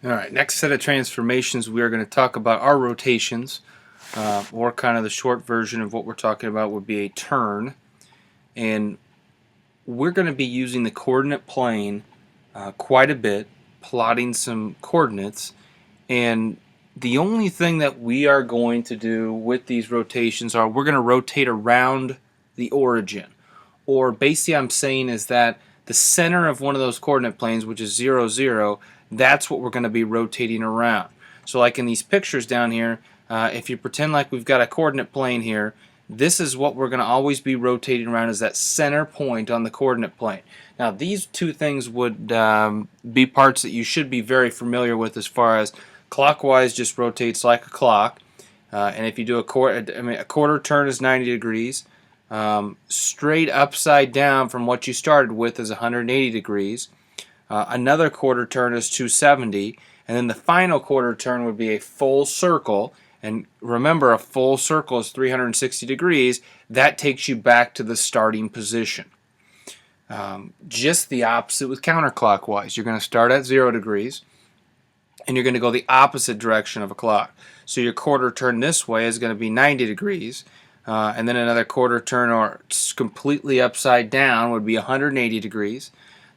Alright, next set of transformations we are going to talk about are rotations, or kind of the short version of what we're talking about would be a turn. And we're going to be using the coordinate plane quite a bit, plotting some coordinates, and the only thing that we are going to do with these rotations are we're going to rotate around the origin. Or basically I'm saying is that the center of one of those coordinate planes, which is 0, 0, that's what we're going to be rotating around. So like in these pictures down here, if you pretend like we've got a coordinate plane here, this is what we're going to always be rotating around, is that center point on the coordinate plane. Now these two things would be parts that you should be very familiar with, as far as clockwise just rotates like a clock, and if you do a quarter turn is 90 degrees. Straight upside down from what you started with is 180 degrees. Another quarter turn is 270, and then the final quarter turn would be a full circle. And remember, a full circle is 360 degrees. That takes you back to the starting position. Just the opposite with counterclockwise. You're going to start at 0 degrees, and you're going to go the opposite direction of a clock. So your quarter turn this way is going to be 90 degrees. And then another quarter turn, or completely upside down, would be 180 degrees.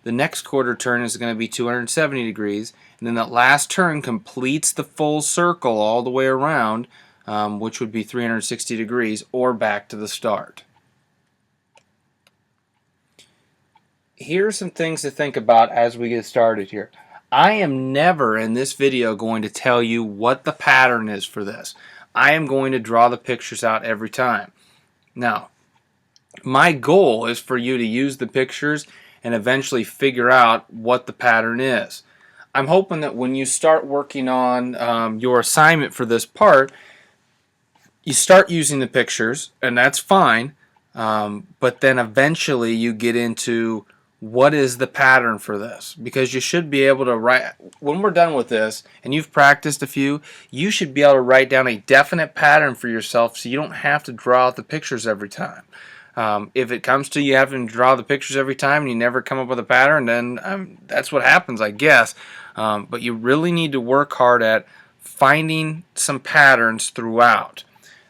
The next quarter turn is going to be 270 degrees, and then that last turn completes the full circle all the way around, which would be 360 degrees, or back to the start. Here are some things to think about as we get started here. I am never in this video going to tell you what the pattern is for this. I am going to draw the pictures out every time. Now, my goal is for you to use the pictures and eventually figure out what the pattern is. I'm hoping that when you start working on your assignment for this part, you start using the pictures, and that's fine, but then eventually you get into what is the pattern for this, because you should be able to write, when we're done with this and you've practiced a few, you should be able to write down a definite pattern for yourself, so you don't have to draw out the pictures every time. If it comes to you having to draw the pictures every time and you never come up with a pattern, then that's what happens, I guess. But you really need to work hard at finding some patterns throughout.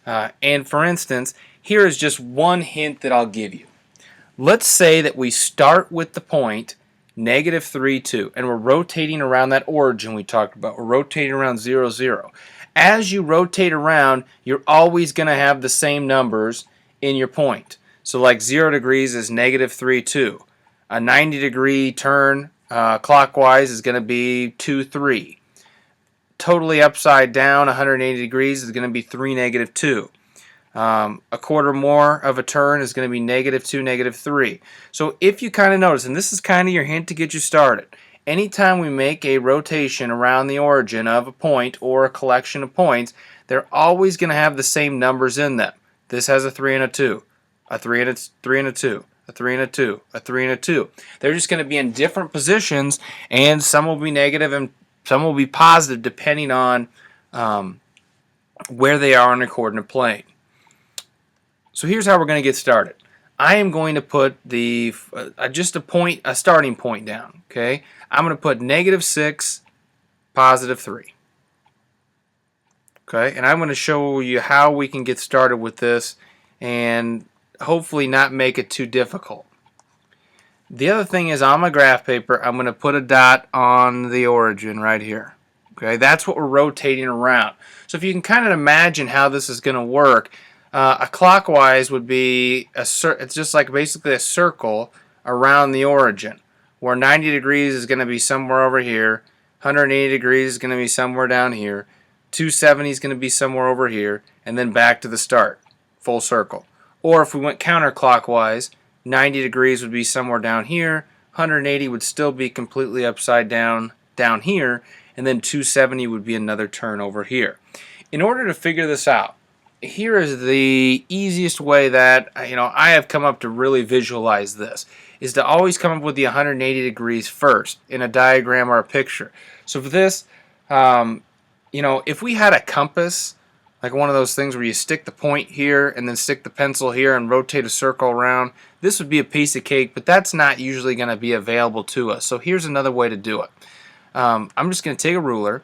And for instance, here is just one hint that I'll give you. Let's say that we start with the point -3, 2, and we're rotating around that origin we talked about. We're rotating around 0, 0. As you rotate around, you're always going to have the same numbers in your point. So like 0 degrees is -3, 2. A 90-degree turn clockwise is going to be 2, 3. Totally upside down, 180 degrees is going to be 3, -2. A quarter more of a turn is going to be -2, -3. So if you kind of notice, and this is kind of your hint to get you started, anytime we make a rotation around the origin of a point or a collection of points, they're always going to have the same numbers in them. This has a 3 and a 2, a 3 and a 3 and a 2, a 3 and a 2, a 3 and a 2. They're just going to be in different positions, and some will be negative and some will be positive depending on where they are on the coordinate plane. So here's how we're going to get started. I am going to put the just a starting point down. Okay, I'm going to put -6, +3. Okay, and I'm going to show you how we can get started with this and hopefully not make it too difficult. The other thing is, on my graph paper, I'm going to put a dot on the origin right here. Okay, that's what we're rotating around. So if you can kind of imagine how this is going to work, a clockwise would be it's just like basically a circle around the origin, where 90 degrees is going to be somewhere over here, 180 degrees is going to be somewhere down here, 270 is going to be somewhere over here, and then back to the start, full circle. Or if we went counterclockwise, 90 degrees would be somewhere down here, 180 would still be completely upside down here, and then 270 would be another turn over here. In order to figure this out, here is the easiest way that I have come up to really visualize this, is to always come up with the 180 degrees first in a diagram or a picture. So for this, if we had a compass, like one of those things where you stick the point here and then stick the pencil here and rotate a circle around, this would be a piece of cake, but that's not usually going to be available to us. So here's another way to do it. I'm just going to take a ruler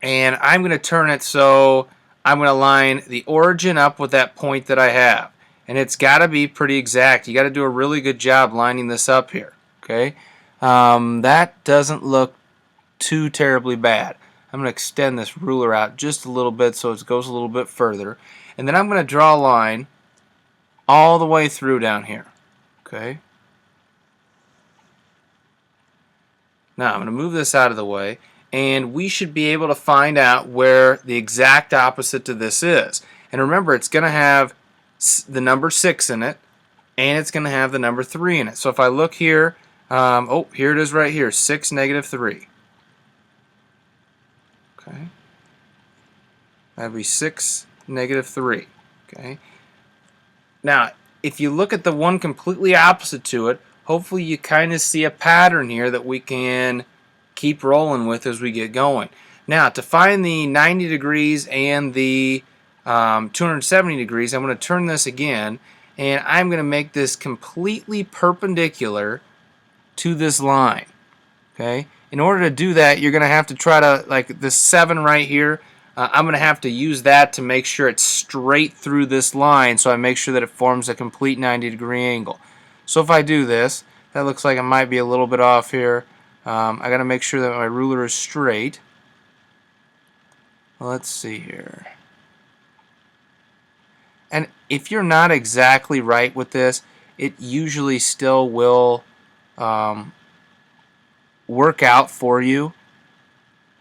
and I'm going to turn it so I'm going to line the origin up with that point that I have. And it's got to be pretty exact. You got to do a really good job lining this up here. Okay, that doesn't look too terribly bad. I'm going to extend this ruler out just a little bit so it goes a little bit further. And then I'm going to draw a line all the way through down here. Okay. Now I'm going to move this out of the way, and we should be able to find out where the exact opposite to this is. And remember, it's going to have the number 6 in it, and it's going to have the number 3 in it. So if I look here, oh, here it is right here, 6, negative 3. Okay. That would be 6, negative 3. Okay. Now, if you look at the one completely opposite to it, hopefully you kind of see a pattern here that we can keep rolling with as we get going. Now, to find the 90 degrees and the 270 degrees, I'm going to turn this again, and I'm going to make this completely perpendicular to this line. Okay. In order to do that, you're going to have to try to, like this 7 right here, I'm going to have to use that to make sure it's straight through this line, so I make sure that it forms a complete 90-degree angle. So if I do this, that looks like it might be a little bit off here. I got to make sure that my ruler is straight. Let's see here. And if you're not exactly right with this, it usually still will work out for you,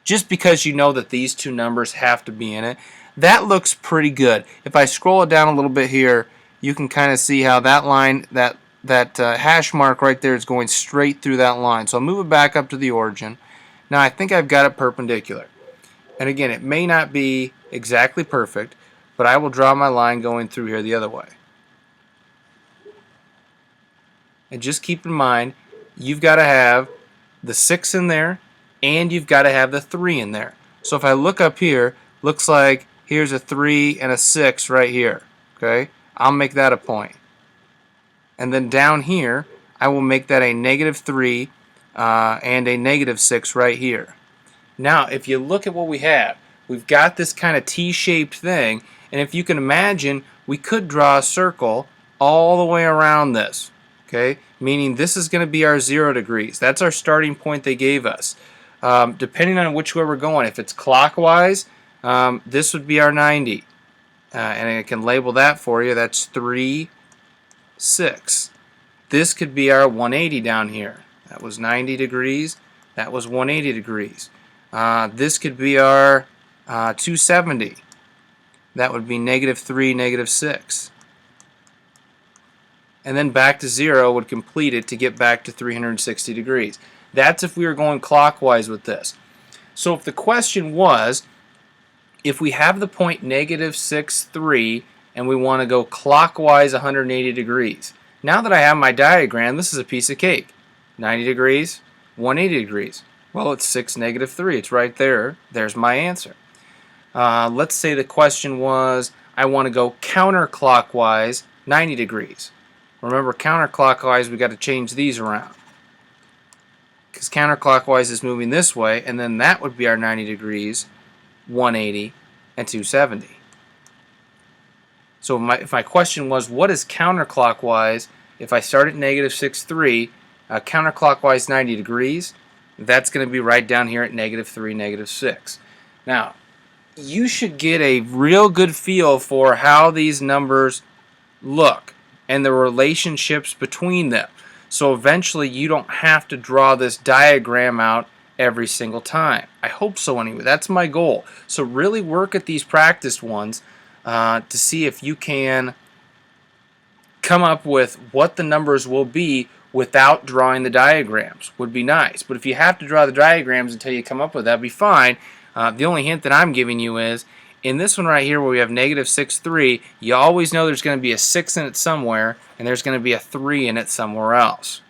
just because you know that these two numbers have to be in it. That looks pretty good. If I scroll it down a little bit here, you can kind of see how that line, that hash mark right there is going straight through that line. So I'll move it back up to the origin. Now I think I've got it perpendicular. And again, it may not be exactly perfect, but I will draw my line going through here the other way. And just keep in mind, you've got to have the 6 in there, and you've got to have the 3 in there. So if I look up here, looks like here's a 3 and a 6 right here. Okay, I'll make that a point. And then down here, I will make that a negative 3 and a negative 6 right here. Now, if you look at what we have, we've got this kind of T-shaped thing, and if you can imagine, we could draw a circle all the way around this. Okay, meaning this is going to be our 0 degrees. That's our starting point they gave us. Depending on which way we're going, if it's clockwise, this would be our 90. And I can label that for you. That's 3, 6. This could be our 180 down here. That was 90 degrees. That was 180 degrees. This could be our 270. That would be negative 3, negative 6. And then back to 0 would complete it to get back to 360 degrees. That's if we were going clockwise with this. So if the question was, if we have the point negative 6, 3, and we want to go clockwise 180 degrees. Now that I have my diagram, this is a piece of cake. 90 degrees, 180 degrees. Well, it's 6, negative 3. It's right there. There's my answer. Let's say the question was, I want to go counterclockwise 90 degrees. Remember, counterclockwise, we got to change these around. Because counterclockwise is moving this way, and then that would be our 90 degrees, 180, and 270. So if my question was, what is counterclockwise if I start at negative 6, 3, counterclockwise 90 degrees, that's going to be right down here at negative 3, negative 6. Now, you should get a real good feel for how these numbers look and the relationships between them. So eventually you don't have to draw this diagram out every single time. I hope so anyway. That's my goal. So really work at these practiced ones to see if you can come up with what the numbers will be without drawing the diagrams. Would be nice. But if you have to draw the diagrams until you come up with that, that'd be fine. The only hint that I'm giving you is, in this one right here where we have negative 6, 3, you always know there's going to be a 6 in it somewhere, and there's going to be a 3 in it somewhere else.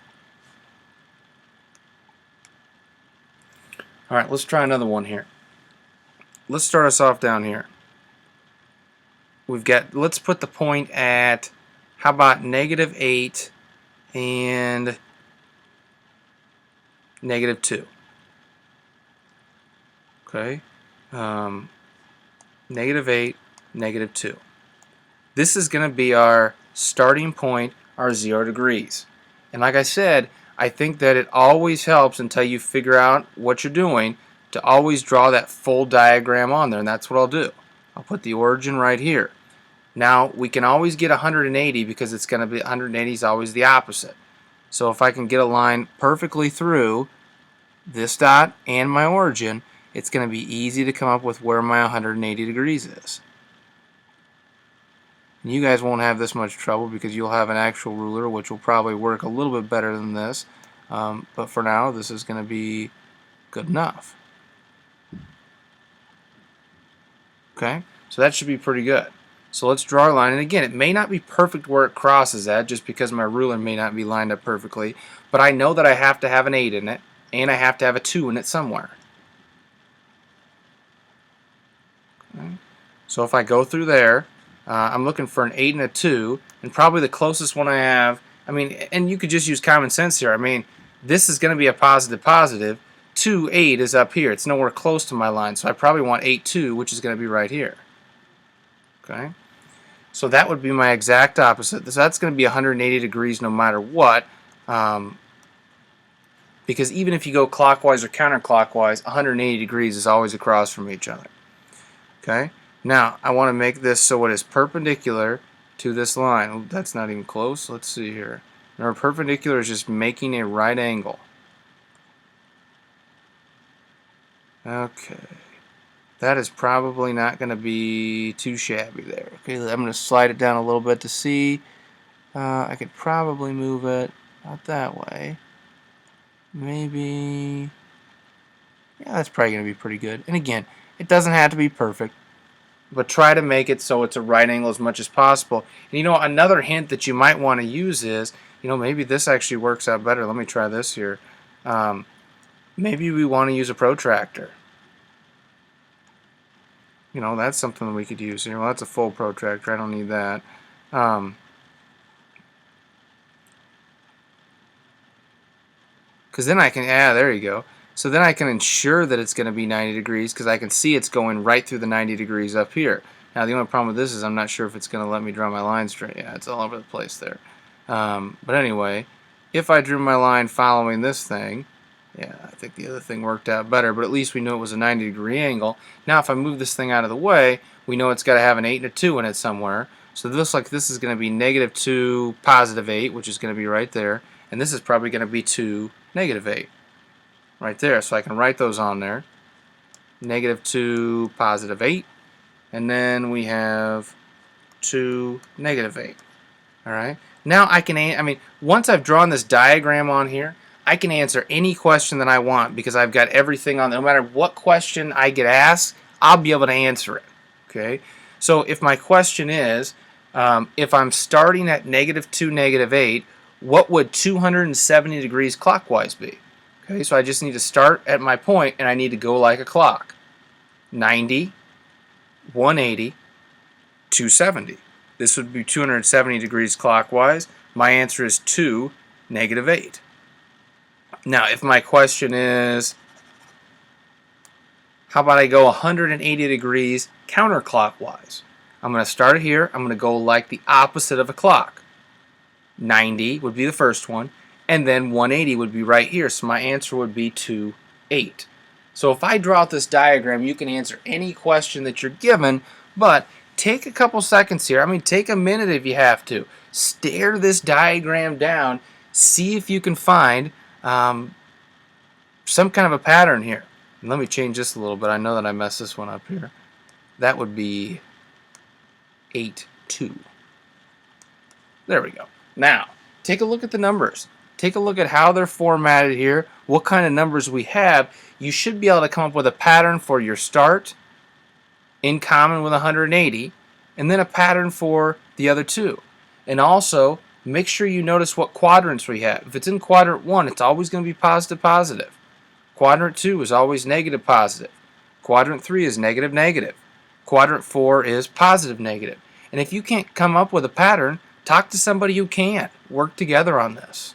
All right, let's try another one here. Let's start us off down here. We've got, let's put the point at, how about negative 8 and negative 2. Okay, -8, -2. This is going to be our starting point, our 0 degrees. And like I said, I think that it always helps until you figure out what you're doing to always draw that full diagram on there, and that's what I'll do. I'll put the origin right here. Now we can always get 180 because it's going to be 180 is always the opposite. So if I can get a line perfectly through this dot and my origin, it's going to be easy to come up with where my 180 degrees is. And you guys won't have this much trouble because you'll have an actual ruler, which will probably work a little bit better than this. But for now, this is going to be good enough. Okay, so that should be pretty good. So let's draw a line, and again, it may not be perfect where it crosses at just because my ruler may not be lined up perfectly, but I know that I have to have an 8 in it, and I have to have a 2 in it somewhere. Okay. So if I go through there, I'm looking for an 8 and a 2, and probably the closest one I have, I mean, and you could just use common sense here. I mean, this is going to be a positive positive. 2, 8 is up here. It's nowhere close to my line, so I probably want 8, 2, which is going to be right here. Okay, so that would be my exact opposite. So that's going to be 180 degrees no matter what, because even if you go clockwise or counterclockwise, 180 degrees is always across from each other. Okay, now I want to make this so it is perpendicular to this line. Oh, that's not even close. Let's see here. Remember, perpendicular is just making a right angle. Okay, that is probably not going to be too shabby there. Okay, I'm going to slide it down a little bit to see. I could probably move it out that way. Maybe, yeah, that's probably going to be pretty good. And again, it doesn't have to be perfect, but try to make it so it's a right angle as much as possible. And you know, another hint that you might want to use is, you know, maybe this actually works out better. Let me try this here. Maybe we want to use a protractor. You know, that's something that we could use here. Well, that's a full protractor. I don't need that. Because then I can, there you go. So then I can ensure that it's going to be 90 degrees because I can see it's going right through the 90 degrees up here. Now the only problem with this is I'm not sure if it's going to let me draw my line straight. Yeah, it's all over the place there. But anyway, if I drew my line following this thing, yeah, I think the other thing worked out better, but at least we knew it was a 90 degree angle. Now if I move this thing out of the way, we know it's got to have an 8 and a 2 in it somewhere. So this looks like this is going to be -2, +8, which is going to be right there. And this is probably going to be 2, -8. Right there. So I can write those on there. -2, +8. And then we have 2, -8. Alright. Now I can, once I've drawn this diagram on here, I can answer any question that I want because I've got everything on there. No matter what question I get asked, I'll be able to answer it. Okay? So if my question is, if I'm starting at -2, -8, what would 270 degrees clockwise be? Okay, so I just need to start at my point and I need to go like a clock. 90, 180, 270. This would be 270 degrees clockwise. My answer is 2, -8. Now, if my question is, how about I go 180 degrees counterclockwise? I'm going to start here. I'm going to go like the opposite of a clock. 90 would be the first one, and then 180 would be right here. So my answer would be 2, 8. So if I draw out this diagram, you can answer any question that you're given, but take a couple seconds here. Take a minute if you have to. Stare this diagram down. See if you can find some kind of a pattern here. And let me change this a little bit. I know that I messed this one up here. That would be 8, 2. There we go. Now, take a look at the numbers. Take a look at how they're formatted here, what kind of numbers we have. You should be able to come up with a pattern for your start, in common with 180, and then a pattern for the other two. And also, make sure you notice what quadrants we have. If it's in quadrant 1, it's always going to be positive, positive. Quadrant 2 is always negative, positive. Quadrant 3 is negative, negative. Quadrant 4 is positive, negative. And if you can't come up with a pattern, talk to somebody who can. Work together on this.